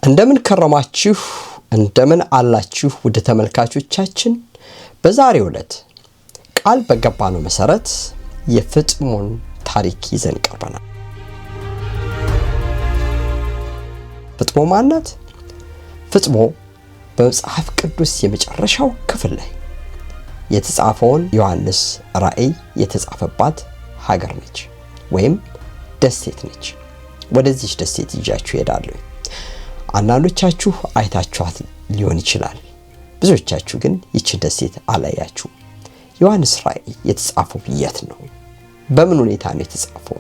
እንደምን ከረማችሁ እንደምን አላችሁ ወደ ተመልካቾቻችን በዛሬው ዕለት ቃል በገባነው መሰረት የፍጥሞን ታሪክ ይዘን ቀርበናል። ፍጥሞ ማለት ፍጥሞ በመጽሐፍ ቅዱስ የመጨረሻው ክፍል ላይ የተጻፈውን ዮሐንስ ራእይ የተጻፈባት ሀገር ነች ወይም ደሴት ነች። ወደዚህ ደሴት ይጃችሁ ሄዳለሁ። አንዳንዶቻችሁ አይታችኋት ሊሆን ይችላል። ብዙዎቻችሁ ግን ይህች ደሴት አላያችሁ። ዮሐንስ ራእይ የተጻፈው የት ነው? በምን ሁኔታ ነው የተጻፈው?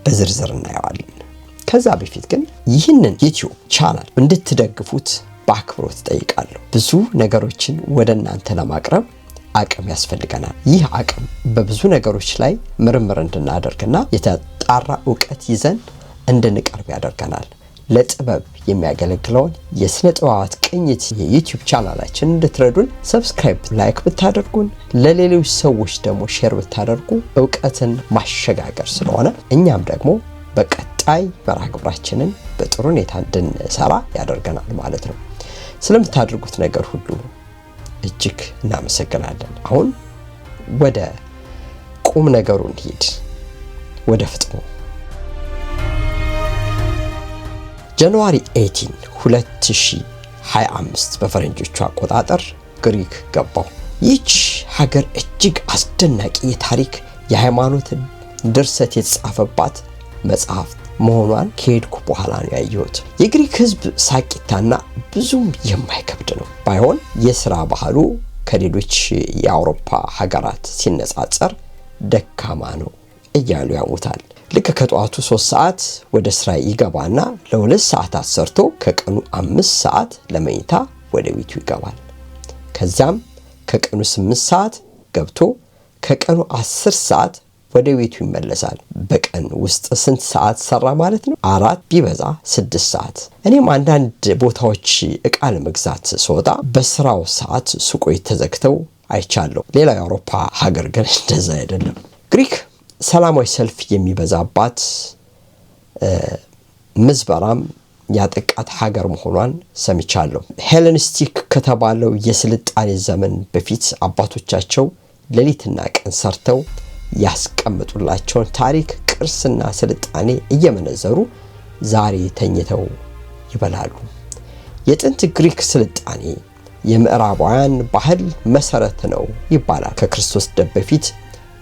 በዝርዝር እናየዋለን። ከዛ በፊት ግን ይህንን ዩቲዩብ ቻናል እንድትደግፉት በአክብሮት ጠይቃለሁ። ብዙ ነገሮችን ወደ እናንተ ለማቅረብ አቅም ያስፈልገናል። ይህ አቅም በብዙ ነገሮች ላይ ምርምር እንድናደርግና የተጣራ ዕውቀት ይዘን እንድንቀርብ ያደርገናል። ለጥበብ የሚያገለግለውን የስነ ጥበባት ቅኝት የዩቲዩብ ቻናላችን እንድትረዱን ሰብስክራይብ፣ ላይክ ብታደርጉን ለሌሎች ሰዎች ደግሞ ሼር ብታደርጉ ዕውቀትን ማሸጋገር ስለሆነ እኛም ደግሞ በቀጣይ መርሃ ግብራችንን በጥሩ ሁኔታ እንድንሰራ ያደርገናል ማለት ነው። ስለምታደርጉት ነገር ሁሉ እጅግ እናመሰግናለን። አሁን ወደ ቁም ነገሩ እንሂድ። ወደ ፍጥሞ ጃንዋሪ 18 2025 በፈረንጆቹ አቆጣጠር ግሪክ ገባው። ይህች ሀገር እጅግ አስደናቂ የታሪክ የሃይማኖት ድርሰት የተጻፈባት መጽሐፍ መሆኗን ከሄድኩ በኋላ ነው ያየሁት። የግሪክ ሕዝብ ሳቂታና ብዙም የማይከብድ ነው። ባይሆን የሥራ ባህሉ ከሌሎች የአውሮፓ ሀገራት ሲነጻጸር ደካማ ነው እያሉ ያሙታል። ልክ ከጠዋቱ 3 ሰዓት ወደ ስራ ይገባና ለ2 ሰዓታት ሰርቶ ከቀኑ 5 ሰዓት ለመኝታ ወደ ቤቱ ይገባል። ከዛም ከቀኑ 8 ሰዓት ገብቶ ከቀኑ 10 ሰዓት ወደ ቤቱ ይመለሳል። በቀን ውስጥ ስንት ሰዓት ሰራ ማለት ነው? 4 ቢበዛ 6 ሰዓት። እኔም አንዳንድ ቦታዎች እቃ ለመግዛት ስወጣ በስራው ሰዓት ሱቆች ተዘግተው አይቻለሁ። ሌላው የአውሮፓ ሀገር ግን እንደዛ አይደለም። ግሪክ ሰላማዊ ሰልፍ የሚበዛባት ምዝበራም ያጠቃት ሀገር መሆኗን ሰምቻለሁ። ሄለኒስቲክ ከተባለው የስልጣኔ ዘመን በፊት አባቶቻቸው ሌሊትና ቀን ሰርተው ያስቀምጡላቸውን ታሪክ፣ ቅርስና ስልጣኔ እየመነዘሩ ዛሬ ተኝተው ይበላሉ። የጥንት ግሪክ ስልጣኔ የምዕራባውያን ባህል መሰረት ነው ይባላል። ከክርስቶስ ልደት በፊት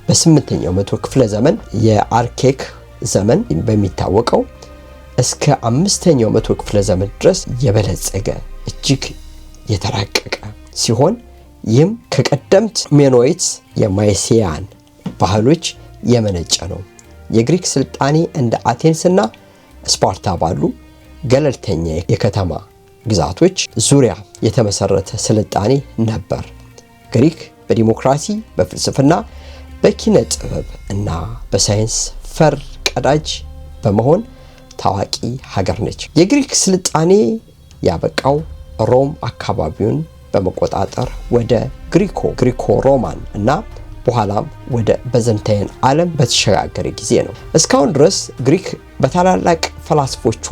በ8ኛው መቶ ክፍለ ዘመን የአርኬክ ዘመን በሚታወቀው እስከ 5ኛው መቶ ክፍለ ዘመን ድረስ የበለጸገ እጅግ የተራቀቀ ሲሆን ይህም ከቀደምት ሜኖይት የማይሲያን ባህሎች የመነጨ ነው። የግሪክ ስልጣኔ እንደ አቴንስና ስፓርታ ባሉ ገለልተኛ የከተማ ግዛቶች ዙሪያ የተመሰረተ ስልጣኔ ነበር። ግሪክ በዲሞክራሲ፣ በፍልስፍና፣ በኪነ ጥበብ እና በሳይንስ ፈር ቀዳጅ በመሆን ታዋቂ ሀገር ነች። የግሪክ ስልጣኔ ያበቃው ሮም አካባቢውን በመቆጣጠር ወደ ግሪኮ ሮማን እና በኋላም ወደ ባይዛንታይን ዓለም በተሸጋገረ ጊዜ ነው። እስካሁን ድረስ ግሪክ በታላላቅ ፈላስፎቿ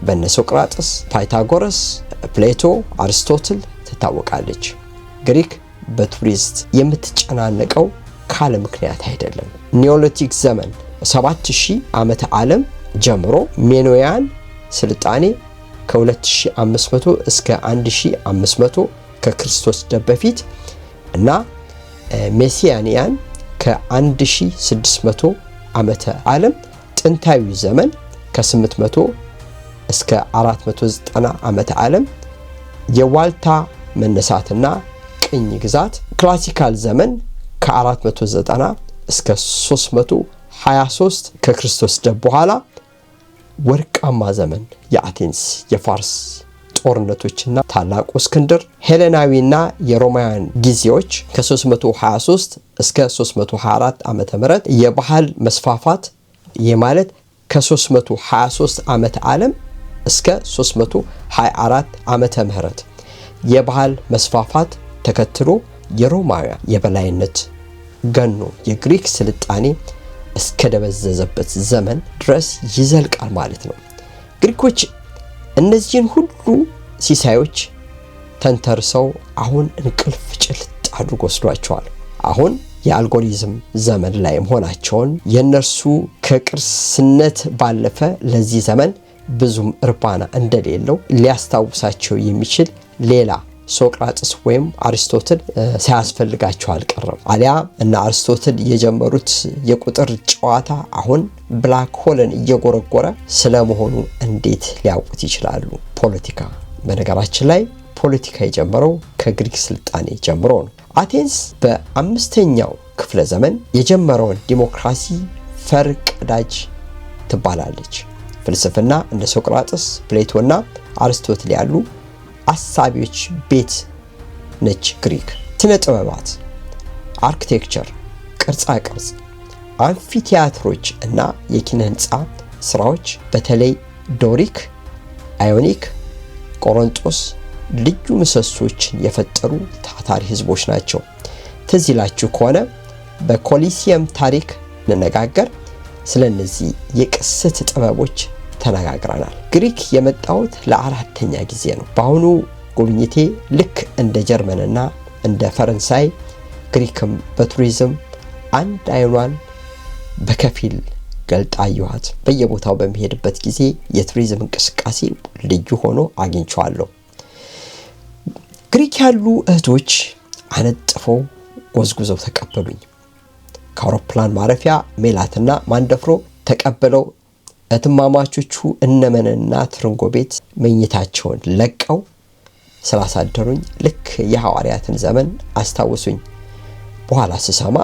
በነ ሶቅራጥስ፣ ፓይታጎረስ፣ ፕሌቶ፣ አርስቶትል ትታወቃለች። ግሪክ በቱሪስት የምትጨናነቀው ካለ ምክንያት አይደለም። ኒዮሊቲክ ዘመን 7000 ዓመተ ዓለም ጀምሮ ሜኖያን ስልጣኔ ከ2500 እስከ 1500 ከክርስቶስ ልደት በፊት እና ሜሲያንያን ከ1600 ዓመተ ዓለም፣ ጥንታዊ ዘመን ከ800 እስከ 490 ዓመተ ዓለም፣ የዋልታ መነሳትና ቅኝ ግዛት ክላሲካል ዘመን ከ490 እስከ 323 ከክርስቶስ ልደት በኋላ፣ ወርቃማ ዘመን የአቴንስ የፋርስ ጦርነቶችና ታላቁ እስክንድር፣ ሄሌናዊና የሮማውያን ጊዜዎች ከ323 እስከ 324 ዓመተ ምህረት፣ የባህል መስፋፋት የማለት ከ323 ዓመተ ዓለም እስከ 324 ዓመተ ምህረት የባህል መስፋፋት ተከትሎ የሮማውያን የበላይነት ገኖ የግሪክ ስልጣኔ እስከ ደበዘዘበት ዘመን ድረስ ይዘልቃል ማለት ነው። ግሪኮች እነዚህን ሁሉ ሲሳዮች ተንተርሰው አሁን እንቅልፍ ጭልጥ አድርጎ ወስዷቸዋል። አሁን የአልጎሪዝም ዘመን ላይ መሆናቸውን የነርሱ ከቅርስነት ባለፈ ለዚህ ዘመን ብዙም እርባና እንደሌለው ሊያስታውሳቸው የሚችል ሌላ ሶቅራጥስ ወይም አሪስቶትል ሳያስፈልጋቸው አልቀረም። አሊያ እና አሪስቶትል የጀመሩት የቁጥር ጨዋታ አሁን ብላክ ሆልን እየጎረጎረ ስለመሆኑ እንዴት ሊያውቁት ይችላሉ? ፖለቲካ። በነገራችን ላይ ፖለቲካ የጀመረው ከግሪክ ስልጣኔ ጀምሮ ነው። አቴንስ በ5ኛው ክፍለ ዘመን የጀመረውን ዲሞክራሲ ፈርቀዳጅ ትባላለች። ፍልስፍና እንደ ሶቅራጥስ፣ ፕሌቶና አሪስቶትል ያሉ አሳቢዎች ቤት ነች ግሪክ። ስነ ጥበባት፣ አርኪቴክቸር፣ ቅርጻ ቅርጽ፣ አምፊቲያትሮች እና የኪነ ህንፃ ስራዎች በተለይ ዶሪክ፣ አዮኒክ፣ ቆሮንጦስ ልዩ ምሰሶችን የፈጠሩ ታታሪ ህዝቦች ናቸው። ትዝ ይላችሁ ከሆነ በኮሊሲየም ታሪክ እንነጋገር ስለነዚህ የቅስት ጥበቦች ተነጋግረናል። ግሪክ የመጣሁት ለ4ኛ ጊዜ ነው። በአሁኑ ጉብኝቴ ልክ እንደ ጀርመንና እንደ ፈረንሳይ ግሪክም በቱሪዝም አንድ አይኗን በከፊል ገልጣ አየኋት። በየቦታው በሚሄድበት ጊዜ የቱሪዝም እንቅስቃሴ ልዩ ሆኖ አግኝቼዋለሁ። ግሪክ ያሉ እህቶች አነጥፈው ጎዝጉዘው ተቀበሉኝ። ከአውሮፕላን ማረፊያ ሜላትና ማንደፍሮ ተቀበለው እትማማቾቹ እነመነና ትርንጎ ቤት መኝታቸውን ለቀው ስላሳደሩኝ ልክ የሐዋርያትን ዘመን አስታውሱኝ። በኋላ ስሰማ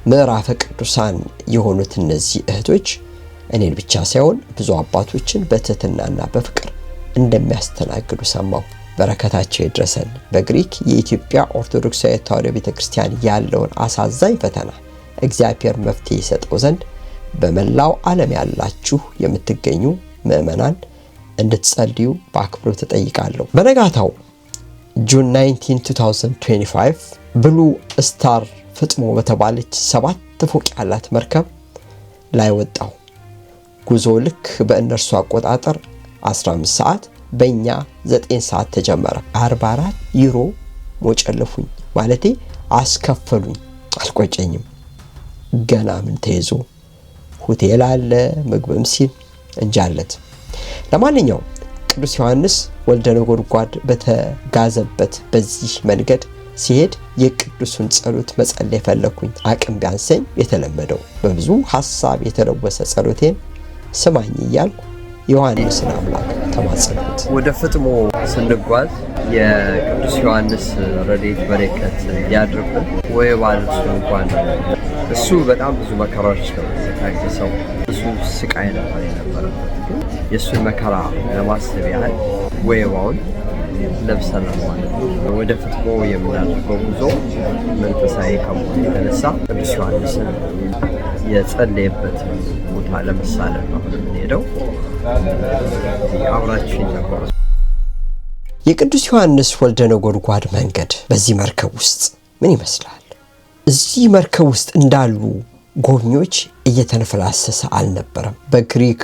ምዕራፈ ቅዱሳን የሆኑት እነዚህ እህቶች እኔን ብቻ ሳይሆን ብዙ አባቶችን በትህትናና በፍቅር እንደሚያስተናግዱ ሰማሁ። በረከታቸው ይድረሰን። በግሪክ የኢትዮጵያ ኦርቶዶክሳዊ ተዋሕዶ ቤተክርስቲያን ያለውን አሳዛኝ ፈተና እግዚአብሔር መፍትሄ ይሰጠው ዘንድ በመላው ዓለም ያላችሁ የምትገኙ ምዕመናን እንድትጸልዩ በአክብሮት ተጠይቃለሁ። በነጋታው ጁን 19 2025 ብሉ ስታር ፍጥሞ በተባለች 7 ፎቅ ያላት መርከብ ላይ ወጣሁ። ጉዞ ልክ በእነርሱ አቆጣጠር 15 ሰዓት በእኛ 9 ሰዓት ተጀመረ። 44 ዩሮ ሞጨለፉኝ፣ ማለቴ አስከፈሉኝ። አልቆጨኝም። ገና ምን ተይዞ ሆቴል አለ፣ ምግብም ሲል እንጃለት። ለማንኛውም ቅዱስ ዮሐንስ ወልደ ነጎድጓድ በተጋዘበት በዚህ መንገድ ሲሄድ የቅዱሱን ጸሎት መጸለይ ፈለኩኝ። አቅም ቢያንሰኝ የተለመደው በብዙ ሐሳብ የተለወሰ ጸሎቴን ስማኝ እያልኩ ዮሐንስን አምላክ ተማጸንኩት። ወደ ፍጥሞ ስንጓዝ የቅዱስ ዮሐንስ ረድኤት በረከት ያድርብን። ወይ ባልሱ እንኳን እሱ በጣም ብዙ መከራዎች ነው የታገሰው። ብዙ ስቃይ ነበር የነበረበት። ግን የእሱን መከራ ለማሰብ ያህል ወይባውን ለብሰናል ማለት ነው። ወደ ፍጥሞ የምናደርገው ጉዞ መንፈሳዊ ከመሆኑ የተነሳ ቅዱስ ዮሐንስን የጸለየበት ቦታ ለመሳለም ነው የምንሄደው። አብራችን ነበር። የቅዱስ ዮሐንስ ወልደ ነጎድጓድ መንገድ በዚህ መርከብ ውስጥ ምን ይመስላል? እዚህ መርከብ ውስጥ እንዳሉ ጎብኚዎች እየተነፈላሰሰ አልነበረም። በግሪክ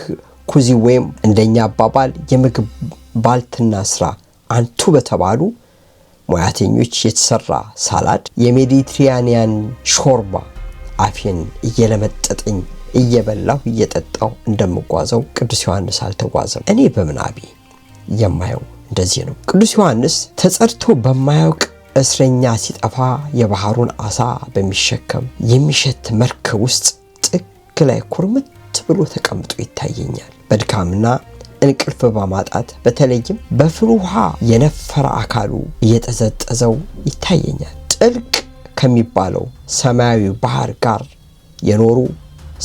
ኩዚ ወይም እንደኛ አባባል የምግብ ባልትና ስራ አንቱ በተባሉ ሙያተኞች የተሰራ ሳላድ፣ የሜዲትራኒያን ሾርባ አፌን እየለመጠጠኝ እየበላሁ እየጠጣሁ እንደምጓዘው ቅዱስ ዮሐንስ አልተጓዘም። እኔ በምናቤ የማየው እንደዚህ ነው። ቅዱስ ዮሐንስ ተጸድቶ በማያውቅ እስረኛ ሲጠፋ የባህሩን አሳ በሚሸከም የሚሸት መርከብ ውስጥ ጥግ ላይ ኩርምት ብሎ ተቀምጦ ይታየኛል። በድካምና እንቅልፍ በማጣት በተለይም በፍል ውሃ የነፈረ አካሉ እየጠዘጠዘው ይታየኛል። ጥልቅ ከሚባለው ሰማያዊ ባህር ጋር የኖሩ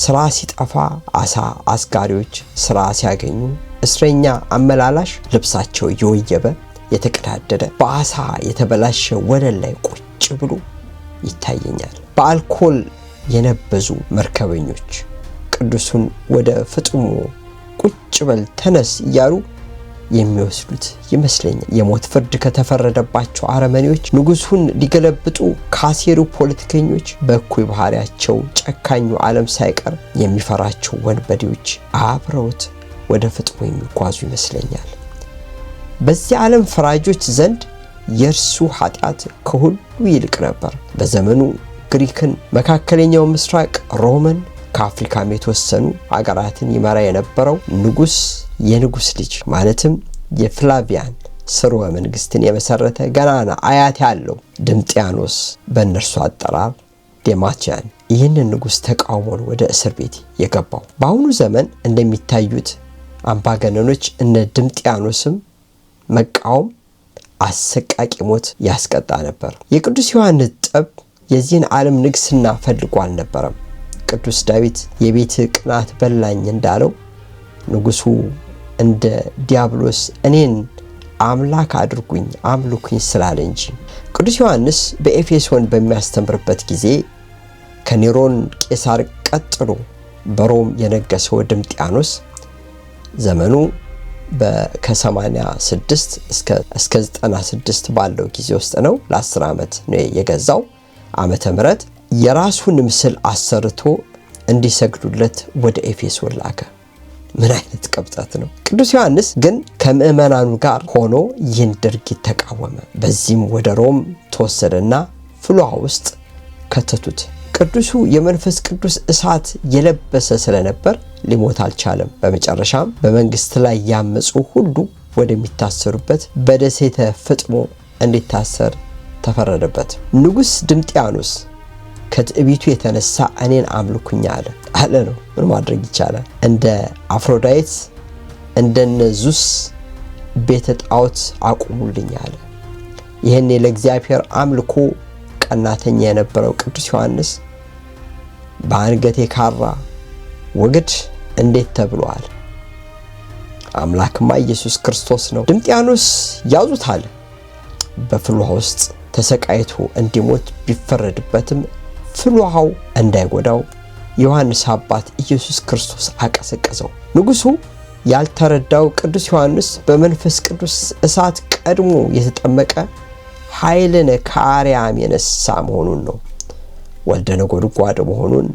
ስራ ሲጠፋ አሳ አስጋሪዎች ስራ ሲያገኙ እስረኛ አመላላሽ ልብሳቸው እየወየበ የተቀዳደደ በአሳ የተበላሸ ወለል ላይ ቁጭ ብሎ ይታየኛል። በአልኮል የነበዙ መርከበኞች ቅዱሱን ወደ ፍጥሞ ቁጭ በል ተነስ እያሉ የሚወስዱት ይመስለኛል። የሞት ፍርድ ከተፈረደባቸው አረመኔዎች ንጉሱን ሊገለብጡ ካሴሩ ፖለቲከኞች በእኩይ ባህሪያቸው ጨካኙ ዓለም ሳይቀር የሚፈራቸው ወንበዴዎች አብረውት ወደ ፍጥሞ የሚጓዙ ይመስለኛል። በዚህ ዓለም ፈራጆች ዘንድ የእርሱ ኃጢአት ከሁሉ ይልቅ ነበር። በዘመኑ ግሪክን፣ መካከለኛው ምስራቅ ሮምን፣ ከአፍሪካም የተወሰኑ አገራትን ይመራ የነበረው ንጉስ የንጉስ ልጅ ማለትም የፍላቪያን ስርወ መንግስትን የመሰረተ ገናና አያት ያለው ድምጥያኖስ በእነርሱ አጠራር ዴማቺያን ይህንን ንጉስ ተቃውሞ ወደ እስር ቤት የገባው። በአሁኑ ዘመን እንደሚታዩት አምባገነኖች እነ ድምጥያኖስም መቃወም አሰቃቂ ሞት ያስቀጣ ነበር። የቅዱስ ዮሐንስ ጠብ የዚህን ዓለም ንግስና ፈልጎ አልነበረም። ቅዱስ ዳዊት የቤት ቅናት በላኝ እንዳለው ንጉሱ እንደ ዲያብሎስ እኔን አምላክ አድርጉኝ አምልኩኝ ስላለ እንጂ። ቅዱስ ዮሐንስ በኤፌሶን በሚያስተምርበት ጊዜ ከኔሮን ቄሳር ቀጥሎ በሮም የነገሰው ድምጥያኖስ ዘመኑ ከ86 እስከ 96 ባለው ጊዜ ውስጥ ነው። ለ10 ዓመት ነው የገዛው ዓመተ ምህረት። የራሱን ምስል አሰርቶ እንዲሰግዱለት ወደ ኤፌሶን ላከ። ምን አይነት ቅብጠት ነው! ቅዱስ ዮሐንስ ግን ከምዕመናኑ ጋር ሆኖ ይህን ድርጊት ተቃወመ። በዚህም ወደ ሮም ተወሰደና ፍልውሃ ውስጥ ከተቱት። ቅዱሱ የመንፈስ ቅዱስ እሳት የለበሰ ስለነበር ሊሞት አልቻለም። በመጨረሻም በመንግስት ላይ ያመጹ ሁሉ ወደሚታሰሩበት በደሴተ ፍጥሞ እንዲታሰር ተፈረደበት። ንጉስ ድምጥያኖስ ከትዕቢቱ የተነሳ እኔን አምልኩኝ አለ ነው። ምን ማድረግ ይቻላል? እንደ አፍሮዳይት እንደነ ዙስ ቤተ ጣዖት አቁሙልኝ አለ። ይህን ለእግዚአብሔር አምልኮ ቀናተኛ የነበረው ቅዱስ ዮሐንስ በአንገቴ ካራ ወግድ እንዴት ተብሏል? አምላክማ ኢየሱስ ክርስቶስ ነው። ድምጥያኖስ ያዙታል። በፍልውሃ ውስጥ ተሰቃይቶ እንዲሞት ቢፈረድበትም ፍልውሃው እንዳይጎዳው ዮሐንስ አባት ኢየሱስ ክርስቶስ አቀሰቀሰው። ንጉሱ ያልተረዳው ቅዱስ ዮሐንስ በመንፈስ ቅዱስ እሳት ቀድሞ የተጠመቀ ኃይልን ከአርያም የነሳ መሆኑን ነው። ወልደ ነጎድጓድ መሆኑን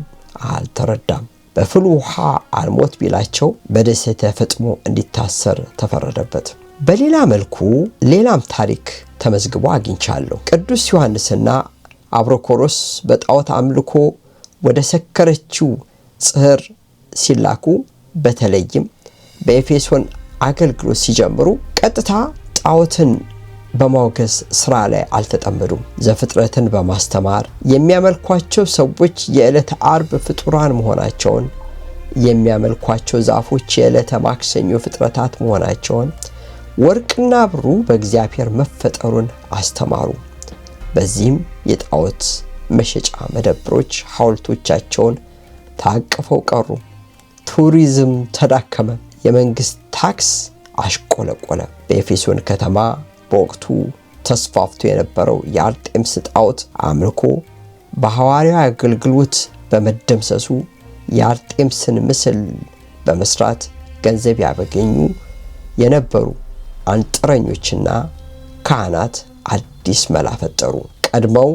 አልተረዳም። በፍልውሃ አልሞት ቢላቸው በደሴተ ፍጥሞ እንዲታሰር ተፈረደበት። በሌላ መልኩ ሌላም ታሪክ ተመዝግቦ አግኝቻለሁ። ቅዱስ ዮሐንስና አብሮኮሮስ በጣዖት አምልኮ ወደ ሰከረችው ጽህር ሲላኩ፣ በተለይም በኤፌሶን አገልግሎት ሲጀምሩ ቀጥታ ጣዖትን በማውገዝ ስራ ላይ አልተጠመዱም። ዘፍጥረትን በማስተማር የሚያመልኳቸው ሰዎች የዕለተ አርብ ፍጡራን መሆናቸውን፣ የሚያመልኳቸው ዛፎች የዕለተ ማክሰኞ ፍጥረታት መሆናቸውን፣ ወርቅና ብሩ በእግዚአብሔር መፈጠሩን አስተማሩ። በዚህም የጣዖት መሸጫ መደብሮች ሐውልቶቻቸውን ታቅፈው ቀሩ። ቱሪዝም ተዳከመ። የመንግስት ታክስ አሽቆለቆለ። በኤፌሶን ከተማ በወቅቱ ተስፋፍቶ የነበረው የአርጤምስ ጣዖት አምልኮ በሐዋርያው አገልግሎት በመደምሰሱ የአርጤምስን ምስል በመስራት ገንዘብ ያገኙ የነበሩ አንጥረኞችና ካህናት አዲስ መላ ፈጠሩ። ቀድመው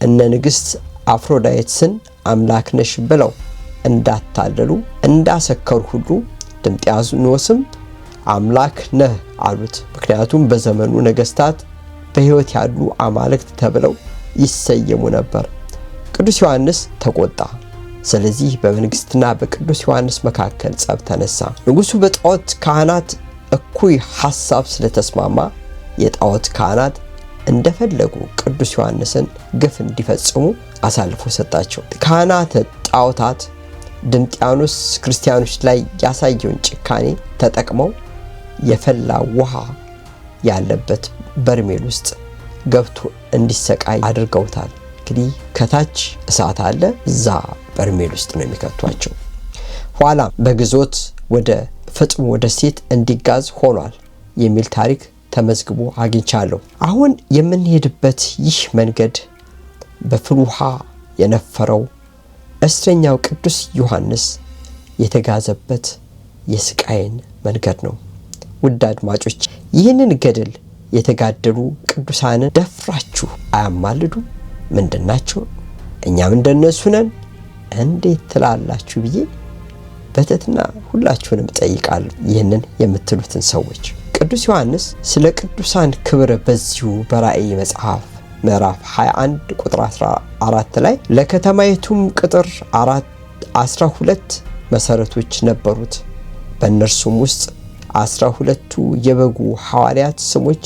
እነ ንግስት አፍሮዳይትስን አምላክ ነሽ ብለው እንዳታለሉ እንዳሰከሩ ሁሉ ድምጥያኖስም አምላክ ነህ አሉት። ምክንያቱም በዘመኑ ነገስታት በሕይወት ያሉ አማልክት ተብለው ይሰየሙ ነበር። ቅዱስ ዮሐንስ ተቆጣ። ስለዚህ በመንግስትና በቅዱስ ዮሐንስ መካከል ጸብ ተነሳ። ንጉሱ በጣዖት ካህናት እኩይ ሐሳብ ስለተስማማ የጣዖት ካህናት እንደፈለጉ ቅዱስ ዮሐንስን ግፍ እንዲፈጽሙ አሳልፎ ሰጣቸው። ካህናት ጣዖታት ድምጥያኖስ ክርስቲያኖች ላይ ያሳየውን ጭካኔ ተጠቅመው የፈላ ውሃ ያለበት በርሜል ውስጥ ገብቶ እንዲሰቃይ አድርገውታል። እንግዲህ ከታች እሳት አለ፣ እዛ በርሜል ውስጥ ነው የሚከቷቸው። ኋላ በግዞት ወደ ፍጥሞ ደሴት እንዲጋዝ ሆኗል የሚል ታሪክ ተመዝግቦ አግኝቻለሁ። አሁን የምንሄድበት ይህ መንገድ በፍልውሃ የነፈረው እስረኛው ቅዱስ ዮሐንስ የተጋዘበት የስቃይን መንገድ ነው። ውድ አድማጮች፣ ይህንን ገድል የተጋደሉ ቅዱሳንን ደፍራችሁ አያማልዱ? ምንድናቸው? እኛም እንደነሱ ነን እንዴት ትላላችሁ ብዬ በትህትና ሁላችሁንም ጠይቃለሁ። ይህንን የምትሉትን ሰዎች ቅዱስ ዮሐንስ ስለ ቅዱሳን ክብር በዚሁ በራእይ መጽሐፍ ምዕራፍ 21 ቁጥር 14 ላይ ለከተማይቱም ቅጥር 12 መሰረቶች ነበሩት፣ በእነርሱም ውስጥ 12ቱ የበጉ ሐዋርያት ስሞች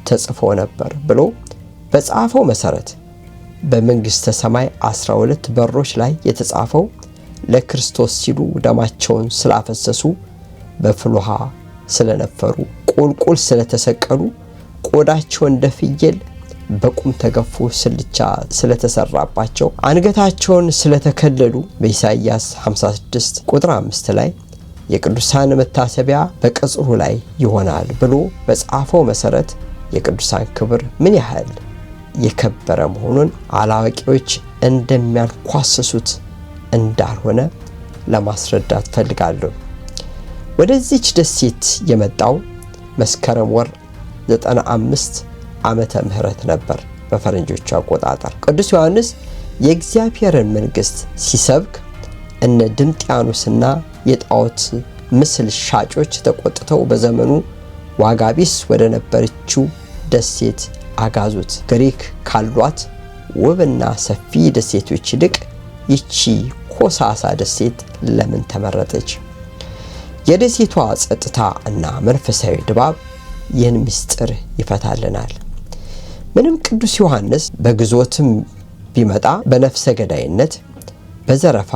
ተጽፈው ነበር ብሎ በጻፈው መሰረት በመንግስተ ሰማይ 12 በሮች ላይ የተጻፈው ለክርስቶስ ሲሉ ደማቸውን ስላፈሰሱ፣ በፍልውሃ ስለነፈሩ፣ ቁልቁል ስለተሰቀሉ፣ ቆዳቸው እንደ ፍየል በቁም ተገፎ ስልቻ ስለተሰራባቸው፣ አንገታቸውን ስለተከለሉ በኢሳይያስ 56 ቁጥር 5 ላይ የቅዱሳን መታሰቢያ በቅጽሩ ላይ ይሆናል ብሎ በጻፈው መሰረት የቅዱሳን ክብር ምን ያህል የከበረ መሆኑን አላዋቂዎች እንደሚያንኳስሱት እንዳልሆነ ለማስረዳት ፈልጋለሁ። ወደዚች ደሴት የመጣው መስከረም ወር 95 ዓመተ ምህረት ነበር በፈረንጆቹ አቆጣጠር። ቅዱስ ዮሐንስ የእግዚአብሔርን መንግስት ሲሰብክ እነ ድምጥያኖስና የጣዖት ምስል ሻጮች ተቆጥተው በዘመኑ ዋጋቢስ ወደ ነበረችው ደሴት አጋዙት። ግሪክ ካሏት ውብና ሰፊ ደሴቶች ይልቅ ይቺ ኮሳሳ ደሴት ለምን ተመረጠች? የደሴቷ ጸጥታ እና መንፈሳዊ ድባብ ይህን ምስጢር ይፈታልናል። ምንም ቅዱስ ዮሐንስ በግዞትም ቢመጣ በነፍሰ ገዳይነት፣ በዘረፋ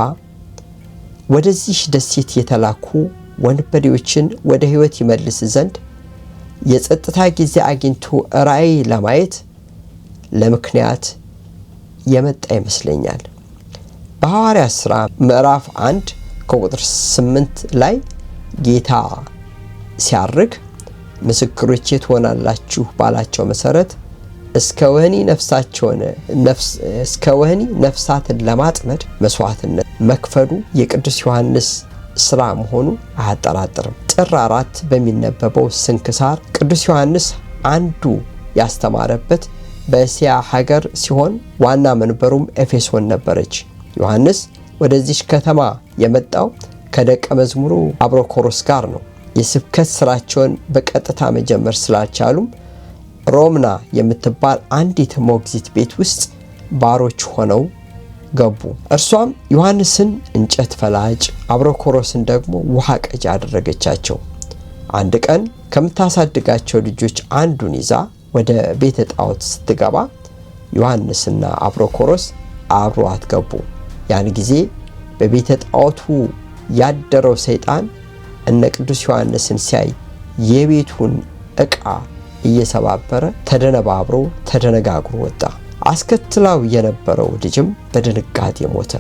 ወደዚህ ደሴት የተላኩ ወንበዴዎችን ወደ ሕይወት ይመልስ ዘንድ የጸጥታ ጊዜ አግኝቶ ራእይ ለማየት ለምክንያት የመጣ ይመስለኛል። በሐዋርያት ሥራ ምዕራፍ 1 ከቁጥር 8 ላይ ጌታ ሲያርግ ምስክሮቼ ትሆናላችሁ ባላቸው መሰረት እስከ ወህኒ ነፍሳትን ለማጥመድ መስዋዕትነት መክፈሉ የቅዱስ ዮሐንስ ስራ መሆኑ አያጠራጥርም። ጥር 4 በሚነበበው ስንክሳር ቅዱስ ዮሐንስ አንዱ ያስተማረበት በእስያ ሀገር ሲሆን ዋና መንበሩም ኤፌሶን ነበረች። ዮሐንስ ወደዚህ ከተማ የመጣው ከደቀ መዝሙሩ አብሮኮሮስ ጋር ነው። የስብከት ስራቸውን በቀጥታ መጀመር ስላልቻሉም ሮምና የምትባል አንዲት ሞግዚት ቤት ውስጥ ባሮች ሆነው ገቡ። እርሷም ዮሐንስን እንጨት ፈላጭ፣ አብሮኮሮስን ደግሞ ውሃ ቀጅ አደረገቻቸው። አንድ ቀን ከምታሳድጋቸው ልጆች አንዱን ይዛ ወደ ቤተ ጣዖት ስትገባ ዮሐንስና አብሮኮሮስ አብረዋት ገቡ። ያን ጊዜ በቤተ ጣዖቱ ያደረው ሰይጣን እነ ቅዱስ ዮሐንስን ሲያይ የቤቱን ዕቃ እየሰባበረ ተደነባብሮ ተደነጋግሮ ወጣ። አስከትላው የነበረው ልጅም በድንጋጤ ሞተ።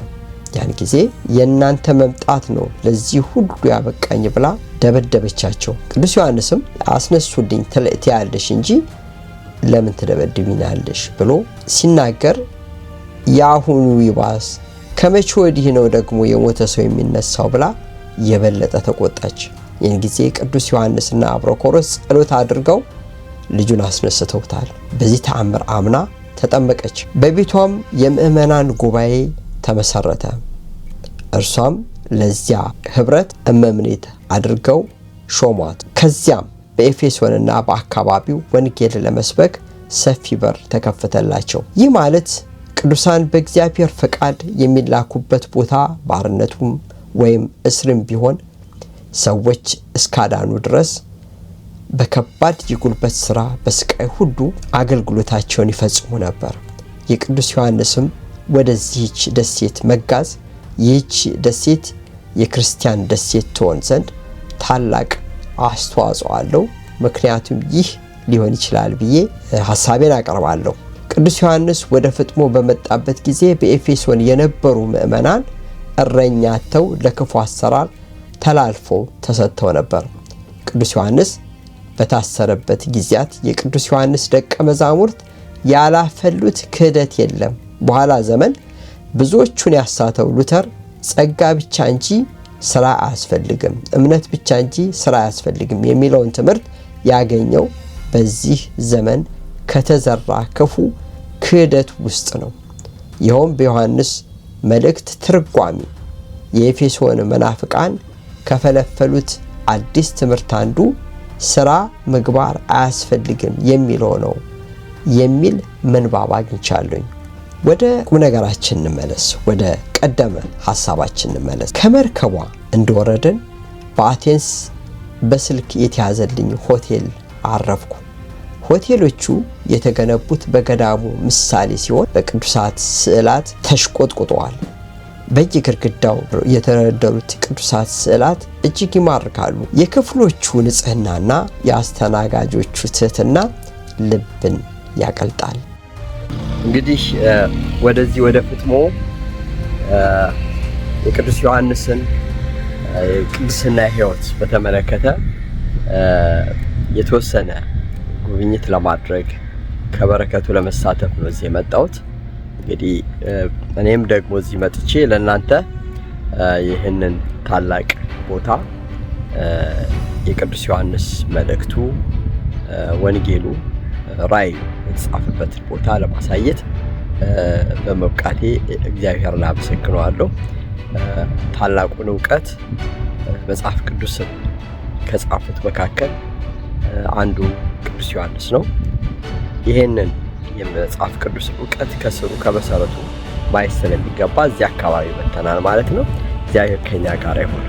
ያን ጊዜ የእናንተ መምጣት ነው ለዚህ ሁሉ ያበቃኝ ብላ ደበደበቻቸው። ቅዱስ ዮሐንስም አስነሱልኝ ትያለሽ እንጂ ለምን ትደበድቢናለሽ ብሎ ሲናገር ያሁኑ ይባስ ከመቼ ወዲህ ነው ደግሞ የሞተ ሰው የሚነሳው ብላ የበለጠ ተቆጣች። ያን ጊዜ ቅዱስ ዮሐንስና አብሮኮሮስ ጸሎት አድርገው ልጁን አስነስተውታል። በዚህ ተአምር አምና ተጠመቀች። በቤቷም የምእመናን ጉባኤ ተመሰረተ። እርሷም ለዚያ ህብረት እመምኔት አድርገው ሾሟት። ከዚያም በኤፌሶንና በአካባቢው ወንጌል ለመስበክ ሰፊ በር ተከፈተላቸው። ይህ ማለት ቅዱሳን በእግዚአብሔር ፈቃድ የሚላኩበት ቦታ ባርነቱም ወይም እስርም ቢሆን ሰዎች እስካዳኑ ድረስ በከባድ የጉልበት ሥራ በስቃይ ሁሉ አገልግሎታቸውን ይፈጽሙ ነበር። የቅዱስ ዮሐንስም ወደዚህች ደሴት መጋዝ ይህች ደሴት የክርስቲያን ደሴት ትሆን ዘንድ ታላቅ አስተዋጽኦ አለው። ምክንያቱም ይህ ሊሆን ይችላል ብዬ ሐሳቤን አቀርባለሁ። ቅዱስ ዮሐንስ ወደ ፍጥሞ በመጣበት ጊዜ በኤፌሶን የነበሩ ምእመናን እረኛተው ለክፉ አሰራር ተላልፎ ተሰጥተው ነበር። ቅዱስ ዮሐንስ በታሰረበት ጊዜያት የቅዱስ ዮሐንስ ደቀ መዛሙርት ያላፈሉት ክህደት የለም። በኋላ ዘመን ብዙዎቹን ያሳተው ሉተር ጸጋ ብቻ እንጂ ስራ አያስፈልግም፣ እምነት ብቻ እንጂ ስራ አያስፈልግም የሚለውን ትምህርት ያገኘው በዚህ ዘመን ከተዘራ ክፉ ክህደት ውስጥ ነው። ይኸውም በዮሐንስ መልእክት ትርጓሚ የኤፌሶን መናፍቃን ከፈለፈሉት አዲስ ትምህርት አንዱ ስራ ምግባር አያስፈልግም የሚለው ነው የሚል ምንባብ አግኝቻለሁኝ። ወደ ቁም ነገራችን እንመለስ። ወደ ቀደመ ሐሳባችን እንመለስ። ከመርከቧ እንደወረድን በአቴንስ በስልክ የተያዘልኝ ሆቴል አረፍኩ። ሆቴሎቹ የተገነቡት በገዳሙ ምሳሌ ሲሆን በቅዱሳት ስዕላት ተሽቆጥቁጠዋል። በየግድግዳው የተደረደሩት ቅዱሳት ስዕላት እጅግ ይማርካሉ። የክፍሎቹ ንጽህናና የአስተናጋጆቹ ትህትና ልብን ያቀልጣል። እንግዲህ ወደዚህ ወደ ፍጥሞ የቅዱስ ዮሐንስን ቅድስና ሕይወት በተመለከተ የተወሰነ ጉብኝት ለማድረግ ከበረከቱ ለመሳተፍ ነው እዚህ የመጣሁት። እንግዲህ እኔም ደግሞ እዚህ መጥቼ ለእናንተ ይህንን ታላቅ ቦታ የቅዱስ ዮሐንስ መልእክቱ፣ ወንጌሉ፣ ራእዩ የተጻፈበትን ቦታ ለማሳየት በመብቃቴ እግዚአብሔርን አመሰግነዋለሁ። ታላቁን እውቀት መጽሐፍ ቅዱስን ከጻፉት መካከል አንዱ ቅዱስ ዮሐንስ ነው። ይህንን የመጽሐፍ ቅዱስ እውቀት ከስሩ ከመሰረቱ ማየት ስለሚገባ እዚህ አካባቢ መጥተናል ማለት ነው። እግዚአብሔር ከኛ ጋር ይሁን።